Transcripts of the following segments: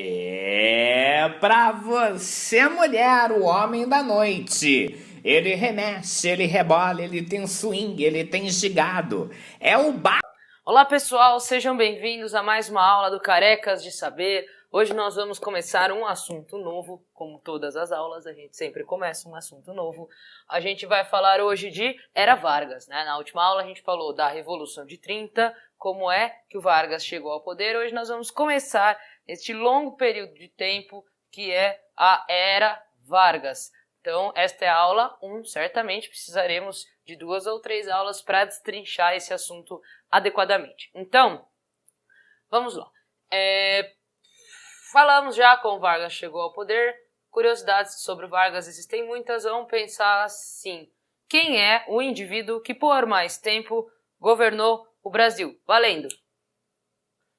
É pra você, mulher, o homem da noite. Ele remexe, ele rebola, ele tem swing, ele tem gigado. É o Olá pessoal, sejam bem-vindos a mais uma aula do Carecas de Saber. Hoje nós vamos começar um assunto novo, como todas as aulas, a gente sempre começa um assunto novo. A gente vai falar hoje de Era Vargas, né? Na última aula a gente falou da Revolução de 30, como é que o Vargas chegou ao poder. Hoje nós vamos começar este longo período de tempo que é a Era Vargas. Então, esta é a aula 1, certamente precisaremos de 2 ou 3 aulas para destrinchar esse assunto adequadamente. Então, vamos lá. Falamos já como Vargas chegou ao poder. Curiosidades sobre o Vargas existem muitas. Vamos pensar assim. Quem é o indivíduo que por mais tempo governou o Brasil? Valendo!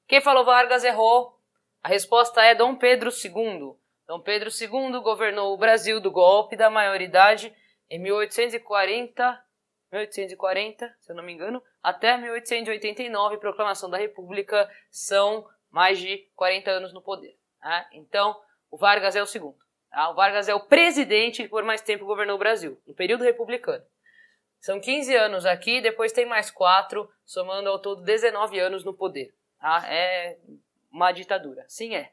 Quem falou Vargas errou. A resposta é Dom Pedro II. Dom Pedro II governou o Brasil do golpe da maioridade em 1840, se eu não me engano, até 1889, proclamação da República, são mais de 40 anos no poder. Né? Então, o Vargas é o segundo. Tá? O Vargas é o presidente que por mais tempo governou o Brasil, no período republicano. São 15 anos aqui, depois tem mais 4, somando ao todo 19 anos no poder. Tá? É uma ditadura. Sim, é.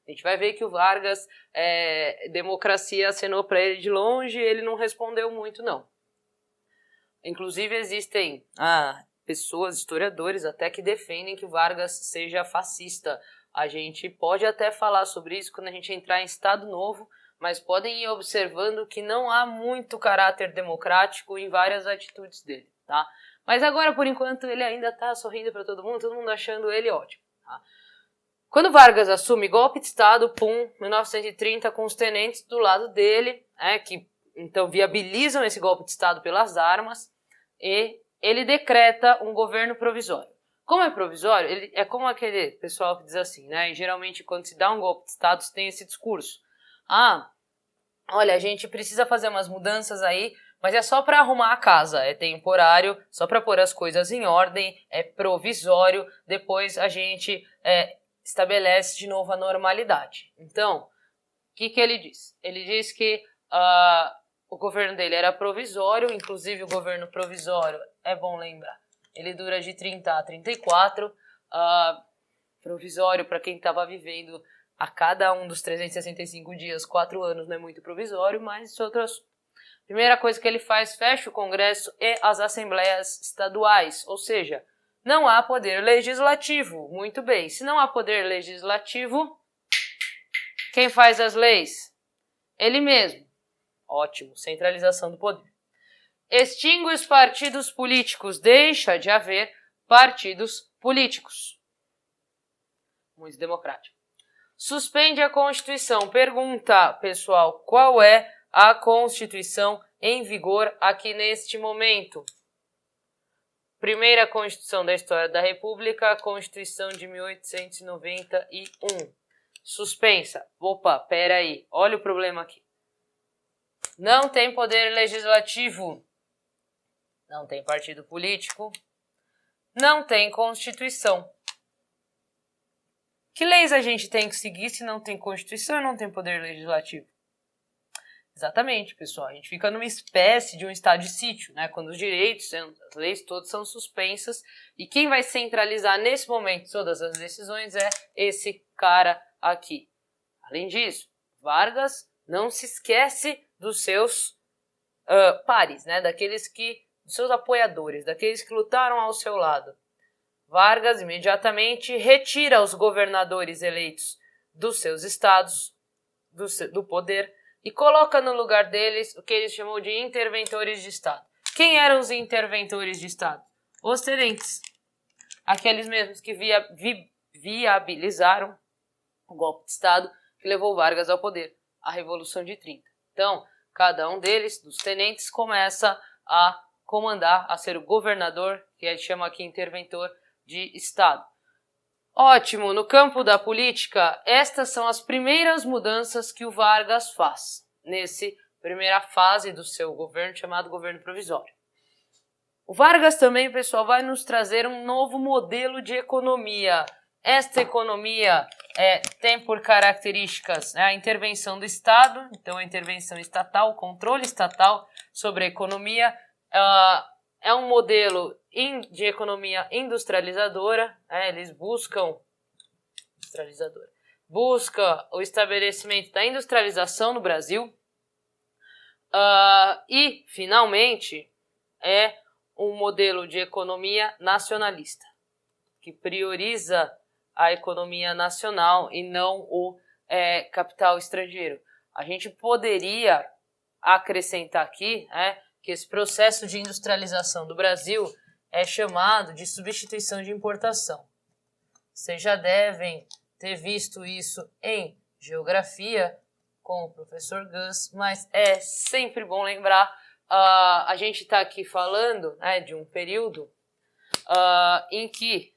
A gente vai ver que o Vargas, democracia acenou para ele de longe e ele não respondeu muito, não. Inclusive existem pessoas, historiadores até que defendem que o Vargas seja fascista. A gente pode até falar sobre isso quando a gente entrar em Estado Novo, mas podem ir observando que não há muito caráter democrático em várias atitudes dele, tá? Mas agora, por enquanto, ele ainda está sorrindo para todo mundo achando ele ótimo, tá? Quando Vargas assume golpe de Estado, 1930, com os tenentes do lado dele, que então viabilizam esse golpe de Estado pelas armas, e ele decreta um governo provisório. Como é provisório, ele é como aquele pessoal que diz assim, né? E geralmente quando se dá um golpe de Estado, se tem esse discurso. Olha, a gente precisa fazer umas mudanças aí, mas é só para arrumar a casa, é temporário, só para pôr as coisas em ordem, é provisório, depois a gente estabelece de novo a normalidade. Então, o que ele diz? Ele diz que o governo dele era provisório, inclusive o governo provisório, é bom lembrar, ele dura de 30 a 34, provisório para quem estava vivendo a cada um dos 365 dias, 4 anos não é muito provisório, mas isso é outro assunto. Primeira coisa que ele faz, fecha o Congresso e as assembleias estaduais, ou seja, não há poder legislativo. Muito bem, se não há poder legislativo, quem faz as leis? Ele mesmo. Ótimo, centralização do poder. Extingue os partidos políticos, deixa de haver partidos políticos. Muito democrático. Suspende a Constituição. Pergunta, pessoal, qual é a Constituição em vigor aqui neste momento? Primeira Constituição da história da República, a Constituição de 1891. Suspensa. Opa, peraí, olha o problema aqui. Não tem poder legislativo, não tem partido político, não tem Constituição. Que leis a gente tem que seguir se não tem Constituição e não tem poder legislativo? Exatamente, pessoal. A gente fica numa espécie de um estado de sítio, né? Quando os direitos, as leis todas são suspensas e quem vai centralizar nesse momento todas as decisões é esse cara aqui. Além disso, Vargas não se esquece dos seus pares, né? Dos seus apoiadores, daqueles que lutaram ao seu lado. Vargas imediatamente retira os governadores eleitos dos seus estados, do poder, e coloca no lugar deles o que eles chamam de interventores de Estado. Quem eram os interventores de Estado? Os tenentes. Aqueles mesmos que viabilizaram o golpe de Estado que levou Vargas ao poder, a Revolução de 30. Então, cada um deles, dos tenentes, começa a comandar, a ser o governador, que a gente chama aqui interventor de Estado. Ótimo, no campo da política, estas são as primeiras mudanças que o Vargas faz, nessa primeira fase do seu governo, chamado governo provisório. O Vargas também, pessoal, vai nos trazer um novo modelo de economia. Esta economia tem por características, né, a intervenção do Estado, então a intervenção estatal, o controle estatal sobre a economia, é um modelo de economia industrializadora, eles buscam o estabelecimento da industrialização no Brasil, e, finalmente, é um modelo de economia nacionalista, que prioriza a economia nacional e não o capital estrangeiro. A gente poderia acrescentar aqui que esse processo de industrialização do Brasil é chamado de substituição de importação. Vocês já devem ter visto isso em geografia com o professor Gus, mas é sempre bom lembrar, a gente está aqui falando de um período em que,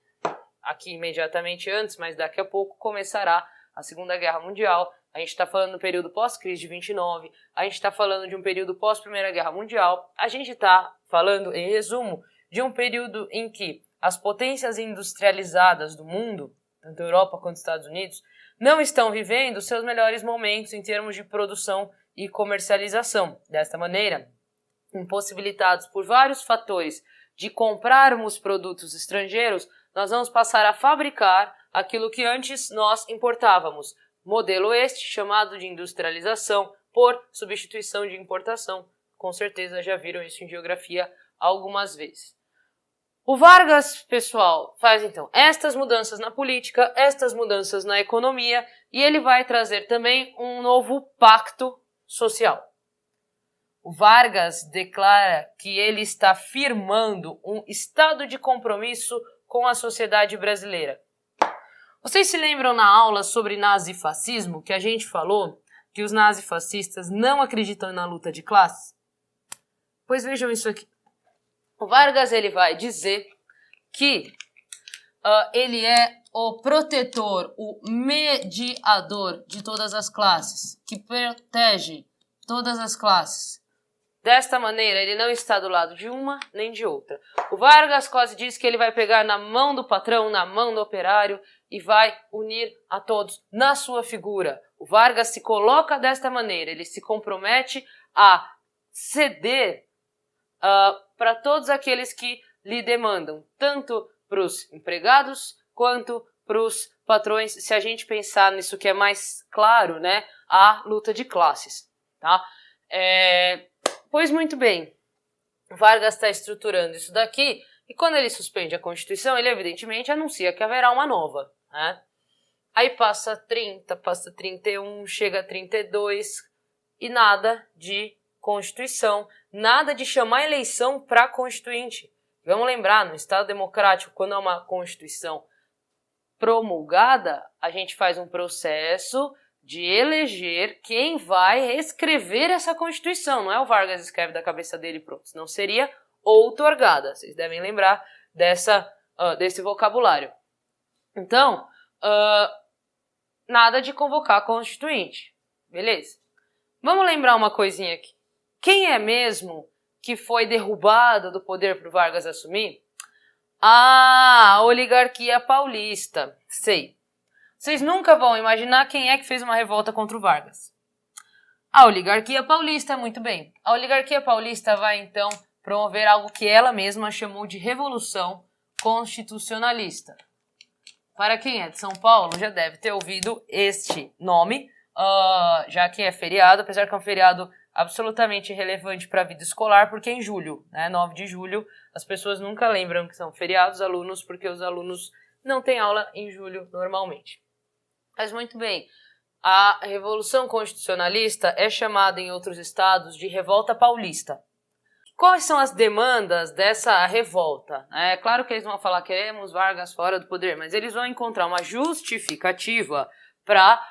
aqui imediatamente antes, mas daqui a pouco começará a Segunda Guerra Mundial. A gente está falando do período pós-crise de 29, a gente está falando de um período pós-Primeira Guerra Mundial, a gente está falando, em resumo, de um período em que as potências industrializadas do mundo, tanto a Europa quanto os Estados Unidos, não estão vivendo seus melhores momentos em termos de produção e comercialização. Desta maneira, impossibilitados por vários fatores de comprarmos produtos estrangeiros, nós vamos passar a fabricar aquilo que antes nós importávamos. Modelo este chamado de industrialização por substituição de importação. Com certeza já viram isso em geografia algumas vezes. O Vargas, pessoal, faz então estas mudanças na política, estas mudanças na economia, e ele vai trazer também um novo pacto social. O Vargas declara que ele está firmando um estado de compromisso com a sociedade brasileira. Vocês se lembram na aula sobre nazifascismo que a gente falou que os nazifascistas não acreditam na luta de classes? Pois vejam isso aqui. O Vargas ele vai dizer que ele é o protetor, o mediador de todas as classes, que protege todas as classes. Desta maneira, ele não está do lado de uma nem de outra. O Vargas quase diz que ele vai pegar na mão do patrão, na mão do operário e vai unir a todos na sua figura. O Vargas se coloca desta maneira, ele se compromete a ceder para todos aqueles que lhe demandam, tanto para os empregados quanto para os patrões, se a gente pensar nisso que é mais claro, né, a luta de classes, tá? Pois muito bem, Vargas está estruturando isso daqui, e quando ele suspende a Constituição, ele evidentemente anuncia que haverá uma nova, né? Aí passa 30, passa 31, chega a 32, e nada de Constituição, nada de chamar eleição para Constituinte. Vamos lembrar, no Estado Democrático, quando é uma Constituição promulgada, a gente faz um processo de eleger quem vai escrever essa Constituição. Não é o Vargas escreve da cabeça dele e pronto, senão seria outorgada. Vocês devem lembrar desse vocabulário. Então, nada de convocar a Constituinte. Beleza? Vamos lembrar uma coisinha aqui. Quem é mesmo que foi derrubado do poder para o Vargas assumir? A oligarquia paulista. Sei. Vocês nunca vão imaginar quem é que fez uma revolta contra o Vargas. A oligarquia paulista, muito bem. A oligarquia paulista vai, então, promover algo que ela mesma chamou de Revolução Constitucionalista. Para quem é de São Paulo, já deve ter ouvido este nome, já que é feriado, apesar que é um feriado absolutamente relevante para a vida escolar, porque é em julho, né, 9 de julho, as pessoas nunca lembram que são feriados alunos, porque os alunos não têm aula em julho normalmente. Mas muito bem, a Revolução Constitucionalista é chamada em outros estados de Revolta Paulista. Quais são as demandas dessa revolta? É claro que eles vão falar que queremos Vargas fora do poder, mas eles vão encontrar uma justificativa para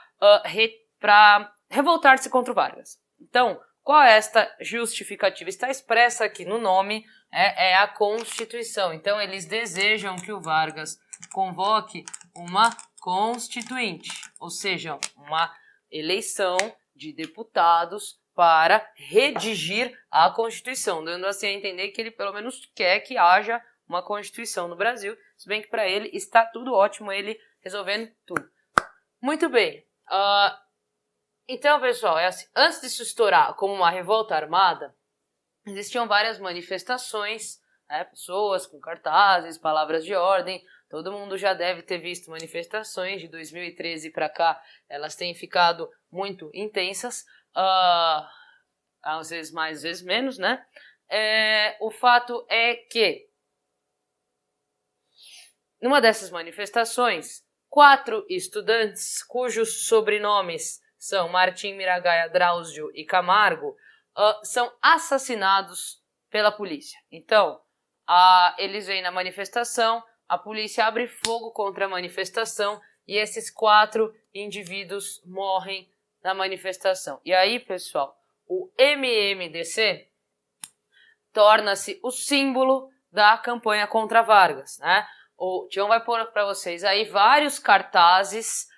revoltar-se contra o Vargas. Então, qual é esta justificativa? Está expressa aqui no nome, é a Constituição. Então, eles desejam que o Vargas convoque uma Constituinte, ou seja, uma eleição de deputados para redigir a Constituição, dando assim a entender que ele pelo menos quer que haja uma Constituição no Brasil, se bem que para ele está tudo ótimo, ele resolvendo tudo. Muito bem. Então, pessoal, é assim, antes disso estourar como uma revolta armada, existiam várias manifestações, né, pessoas com cartazes, palavras de ordem. Todo mundo já deve ter visto manifestações de 2013 para cá, elas têm ficado muito intensas, às vezes mais, às vezes menos, né? O fato é que, numa dessas manifestações, 4 estudantes, cujos sobrenomes são Martim, Miragaia, Drauzio e Camargo, são assassinados pela polícia. Então, eles vêm na manifestação, a polícia abre fogo contra a manifestação e esses 4 indivíduos morrem na manifestação. E aí, pessoal, o MMDC torna-se o símbolo da campanha contra Vargas, né? O Tião vai pôr para vocês aí vários cartazes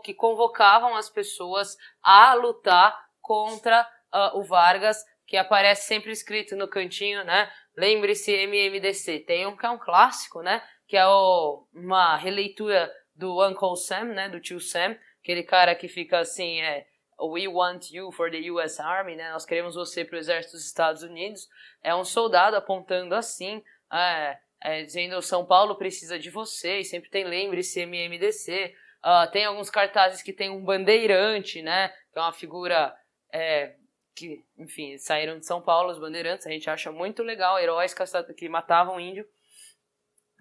que convocavam as pessoas a lutar contra o Vargas, que aparece sempre escrito no cantinho, né? Lembre-se, MMDC. Tem que é um clássico, né? Que é uma releitura do Uncle Sam, né? Do tio Sam, aquele cara que fica assim, We want you for the US Army, né? Nós queremos você para o exército dos Estados Unidos. É um soldado apontando assim, dizendo São Paulo precisa de você, e sempre tem lembre-se MMDC. Tem alguns cartazes que tem um bandeirante, né? Que é uma figura que, enfim, saíram de São Paulo, os bandeirantes, a gente acha muito legal, heróis que matavam índio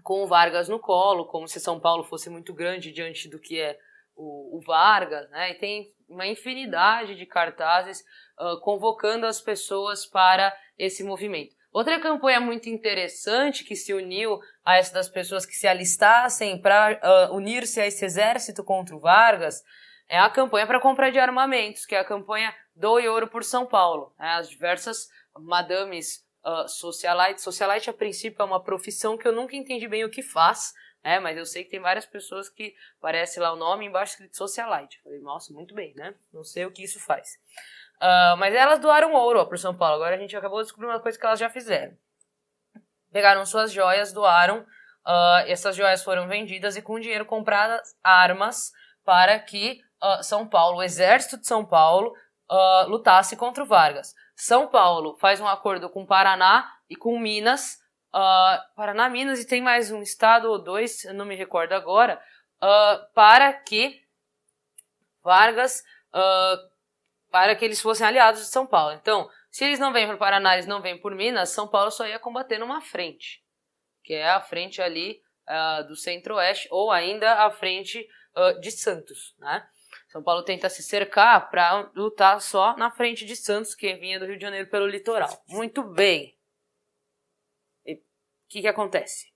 com o Vargas no colo, como se São Paulo fosse muito grande diante do que é o Vargas, né? E tem uma infinidade de cartazes convocando as pessoas para esse movimento. Outra campanha muito interessante que se uniu a essa das pessoas que se alistassem para unir-se a esse exército contra o Vargas é a campanha para compra de armamentos, que é a campanha Doe Ouro por São Paulo. As diversas madames socialites. Socialite, a princípio, é uma profissão que eu nunca entendi bem o que faz, mas eu sei que tem várias pessoas que aparece lá o nome embaixo escrito socialite. Eu falei, nossa, muito bem, né? Não sei o que isso faz. Mas elas doaram ouro por São Paulo. Agora a gente acabou de descobrir uma coisa que elas já fizeram. Pegaram suas joias, doaram, essas joias foram vendidas e com o dinheiro compraram armas para que São Paulo, o exército de São Paulo, lutasse contra o Vargas. São Paulo faz um acordo com Paraná e com Minas, Paraná, Minas e tem mais um estado ou 2, eu não me recordo agora, para que Vargas, para que eles fossem aliados de São Paulo. Então, se eles não vêm para o Paraná, eles não vêm por Minas, São Paulo só ia combater numa frente, que é a frente ali do Centro-Oeste, ou ainda a frente de Santos, né? São Paulo tenta se cercar para lutar só na frente de Santos, que vinha do Rio de Janeiro pelo litoral. Muito bem. E o que acontece?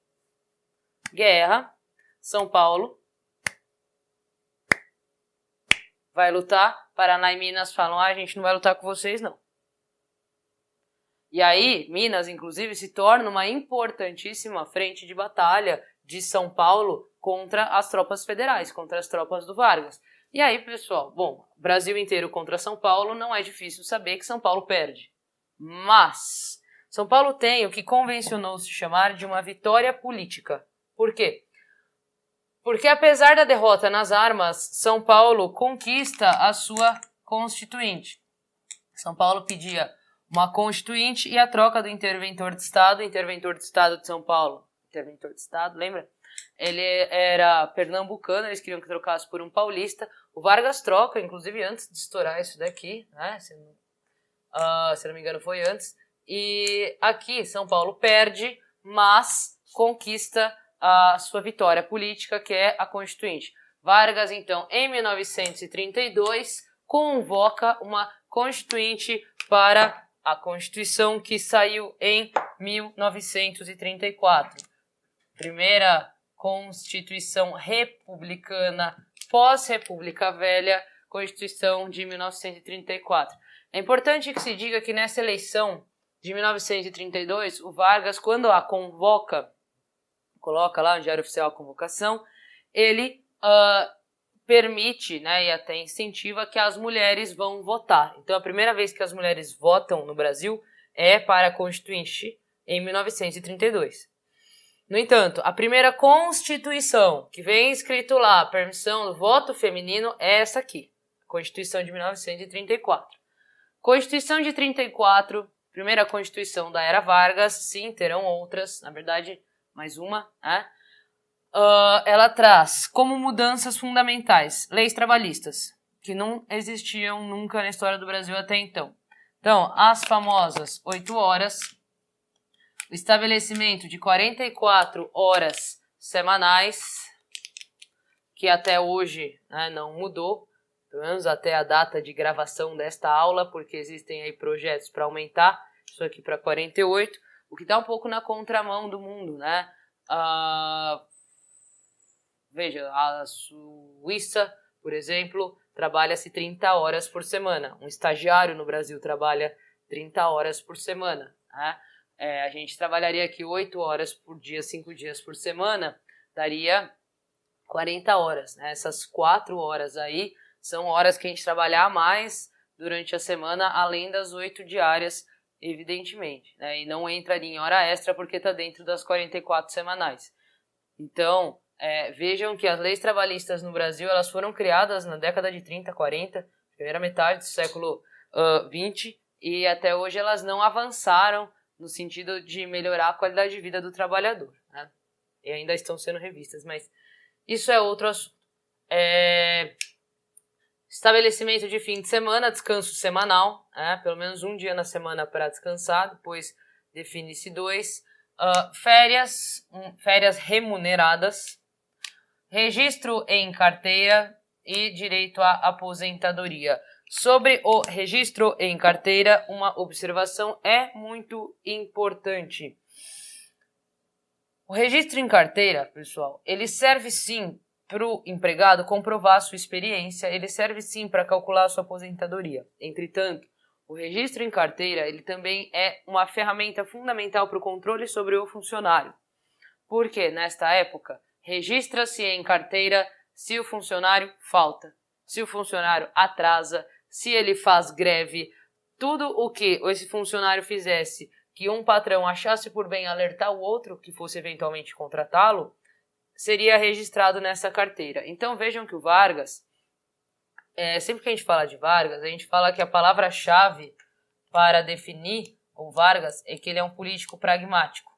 Guerra, São Paulo vai lutar, Paraná e Minas falam, a gente não vai lutar com vocês, não. E aí, Minas, inclusive, se torna uma importantíssima frente de batalha de São Paulo contra as tropas federais, contra as tropas do Vargas. E aí, pessoal, Brasil inteiro contra São Paulo, não é difícil saber que São Paulo perde. Mas São Paulo tem o que convencionou se chamar de uma vitória política. Por quê? Porque apesar da derrota nas armas, São Paulo conquista a sua constituinte. São Paulo pedia uma constituinte e a troca do interventor de Estado. O interventor de Estado de São Paulo, interventor de Estado, lembra? Ele era pernambucano, eles queriam que trocasse por um paulista. O Vargas troca, inclusive antes de estourar isso daqui, né? Se não me engano foi antes. E aqui São Paulo perde, mas conquista a sua vitória política, que é a Constituinte. Vargas, então, em 1932, convoca uma Constituinte para a Constituição que saiu em 1934. Primeira Constituição republicana pós-República Velha, Constituição de 1934. É importante que se diga que nessa eleição de 1932, o Vargas, quando a convoca, coloca lá no Diário Oficial a convocação, ele permite, né, e até incentiva que as mulheres vão votar. Então, a primeira vez que as mulheres votam no Brasil é para a Constituinte em 1932. No entanto, a primeira Constituição, que vem escrito lá, a permissão do voto feminino, é essa aqui, Constituição de 1934. Constituição de 34, primeira Constituição da Era Vargas, sim, terão outras, na verdade, mais uma, né? Ela traz como mudanças fundamentais leis trabalhistas, que não existiam nunca na história do Brasil até então. Então, as famosas 8 horas, o estabelecimento de 44 horas semanais, que até hoje, né, não mudou, pelo menos até a data de gravação desta aula, porque existem aí projetos para aumentar isso aqui para 48, o que está um pouco na contramão do mundo, né? Veja, a Suíça, por exemplo, trabalha-se 30 horas por semana. Um estagiário no Brasil trabalha 30 horas por semana, né? A gente trabalharia aqui 8 horas por dia, 5 dias por semana, daria 40 horas, né? Essas 4 horas aí são horas que a gente trabalhar a mais durante a semana, além das 8 diárias, evidentemente, né? E não entraria em hora extra porque está dentro das 44 semanais. Então, vejam que as leis trabalhistas no Brasil elas foram criadas na década de 30, 40, primeira metade do século XX, e até hoje elas não avançaram no sentido de melhorar a qualidade de vida do trabalhador, né? E ainda estão sendo revistas, mas isso é outro assunto. Estabelecimento de fim de semana, descanso semanal, pelo menos um dia na semana para descansar, depois define-se 2. Férias remuneradas, registro em carteira e direito à aposentadoria. Sobre o registro em carteira, uma observação é muito importante. O registro em carteira, pessoal, ele serve sim para o empregado comprovar a sua experiência, ele serve sim para calcular a sua aposentadoria. Entretanto, o registro em carteira ele também é uma ferramenta fundamental para o controle sobre o funcionário. Porque, nesta época, registra-se em carteira se o funcionário falta, se o funcionário atrasa, se ele faz greve, tudo o que esse funcionário fizesse que um patrão achasse por bem alertar o outro que fosse eventualmente contratá-lo, seria registrado nessa carteira. Então vejam que o Vargas, sempre que a gente fala de Vargas, a gente fala que a palavra-chave para definir o Vargas é que ele é um político pragmático.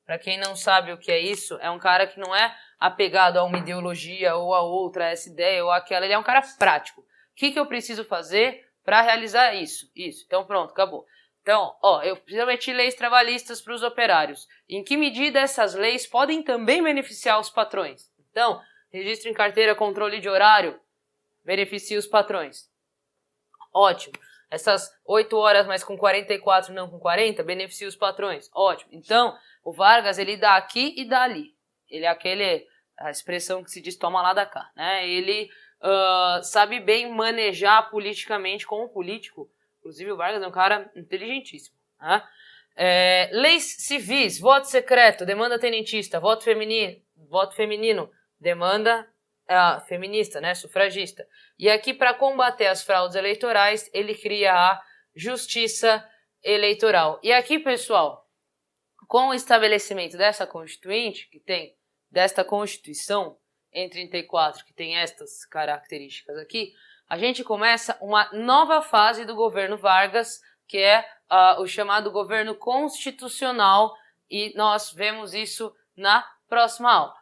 Para quem não sabe o que é isso, é um cara que não é apegado a uma ideologia ou a outra, a essa ideia ou aquela, ele é um cara prático. O que eu preciso fazer para realizar isso? Isso. Então pronto, acabou. Então, eu preciso emitir leis trabalhistas para os operários. Em que medida essas leis podem também beneficiar os patrões? Então, registro em carteira, controle de horário, beneficia os patrões. Ótimo. Essas 8 horas, mas com 44, não com 40, beneficia os patrões. Ótimo. Então, o Vargas, ele dá aqui e dá ali. Ele é a expressão que se diz toma lá da cá, né? Ele sabe bem manejar politicamente como político. Inclusive, o Vargas é um cara inteligentíssimo, né? Leis civis, voto secreto, demanda tenentista, voto feminino, demanda feminista, né, sufragista. E aqui, para combater as fraudes eleitorais, ele cria a Justiça Eleitoral. E aqui, pessoal, com o estabelecimento dessa Constituinte, desta Constituição em 34, que tem estas características aqui, a gente começa uma nova fase do governo Vargas, que é o chamado governo constitucional, e nós vemos isso na próxima aula.